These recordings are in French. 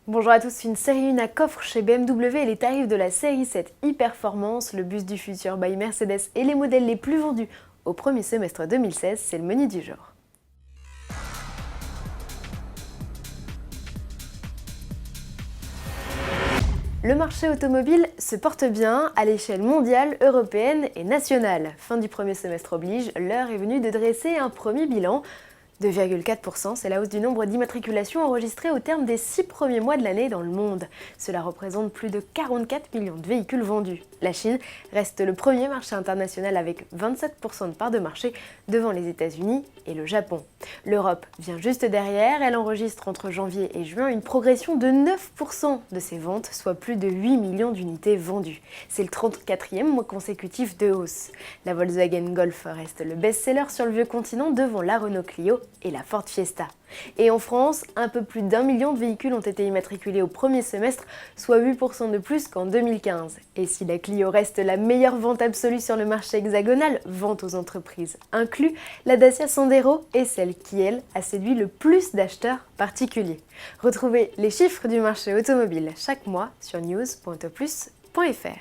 Bonjour à tous, une série 1 à coffre chez BMW et les tarifs de la série 7 e-Performance, le bus du futur by Mercedes et les modèles les plus vendus au premier semestre 2016, c'est le menu du jour. Le marché automobile se porte bien à l'échelle mondiale, européenne et nationale. Fin du premier semestre oblige, l'heure est venue de dresser un premier bilan. 2,4%, c'est la hausse du nombre d'immatriculations enregistrées au terme des 6 premiers mois de l'année dans le monde. Cela représente plus de 44 millions de véhicules vendus. La Chine reste le premier marché international avec 27% de part de marché devant les États-Unis et le Japon. L'Europe vient juste derrière, elle enregistre entre janvier et juin une progression de 9% de ses ventes, soit plus de 8 millions d'unités vendues. C'est le 34e mois consécutif de hausse. La Volkswagen Golf reste le best-seller sur le vieux continent devant la Renault Clio et la Ford Fiesta. Et en France, un peu plus d'1 million de véhicules ont été immatriculés au premier semestre, soit 8% de plus qu'en 2015. Et si la Clio reste la meilleure vente absolue sur le marché hexagonal, vente aux entreprises inclus, la Dacia Sandero est celle qui, elle, a séduit le plus d'acheteurs particuliers. Retrouvez les chiffres du marché automobile chaque mois sur news.autoplus.fr.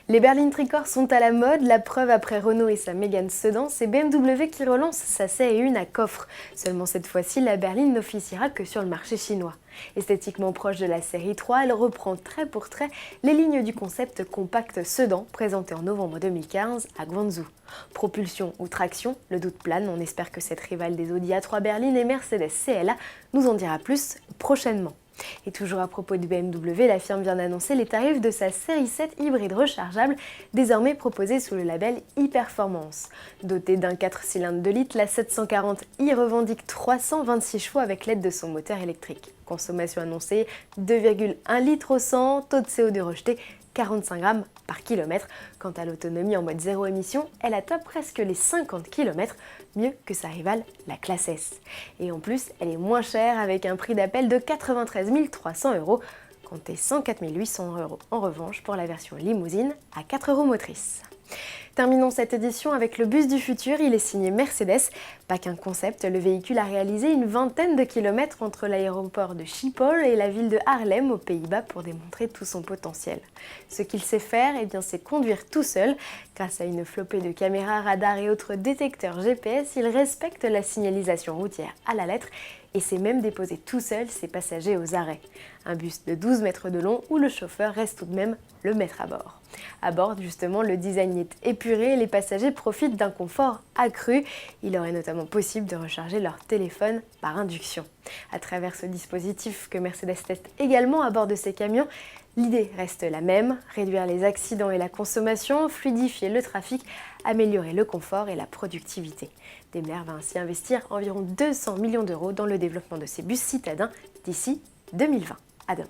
Les berlines tricorps sont à la mode, la preuve après Renault et sa Mégane Sedan, c'est BMW qui relance sa série 1 à coffre. Seulement cette fois-ci, la berline n'officiera que sur le marché chinois. Esthétiquement proche de la série 3, elle reprend trait pour trait les lignes du concept compact Sedan présenté en novembre 2015 à Guangzhou. Propulsion ou traction, le doute plane, on espère que cette rivale des Audi A3 berline et Mercedes CLA nous en dira plus prochainement. Et toujours à propos de BMW, la firme vient d'annoncer les tarifs de sa série 7 hybride rechargeable, désormais proposée sous le label e-Performance. Dotée d'un 4 cylindres de litre, la 740i revendique 326 chevaux avec l'aide de son moteur électrique. Consommation annoncée 2,1 litres au 100, taux de CO2 rejeté 45 grammes par kilomètre. Quant à l'autonomie en mode zéro émission, elle atteint presque les 50 km, mieux que sa rivale, la classe S. Et en plus, elle est moins chère avec un prix d'appel de 93 300 €, comptez 104 800 € en revanche pour la version limousine à 4 € motrice. Terminons cette édition avec le bus du futur, il est signé Mercedes. Pas qu'un concept, le véhicule a réalisé une vingtaine de kilomètres entre l'aéroport de Schiphol et la ville de Haarlem aux Pays-Bas pour démontrer tout son potentiel. Ce qu'il sait faire, c'est conduire tout seul. Grâce à une flopée de caméras, radars et autres détecteurs GPS, il respecte la signalisation routière à la lettre et sait même déposer tout seul ses passagers aux arrêts. Un bus de 12 mètres de long où le chauffeur reste tout de même le maître à bord. À bord, justement, le design est épuré et les passagers profitent d'un confort accru. Il aurait notamment possible de recharger leur téléphone par induction. À travers ce dispositif que Mercedes teste également à bord de ses camions, l'idée reste la même, réduire les accidents et la consommation, fluidifier le trafic, améliorer le confort et la productivité. Daimler va ainsi investir environ 200 millions d'euros dans le développement de ses bus citadins d'ici 2020. À demain.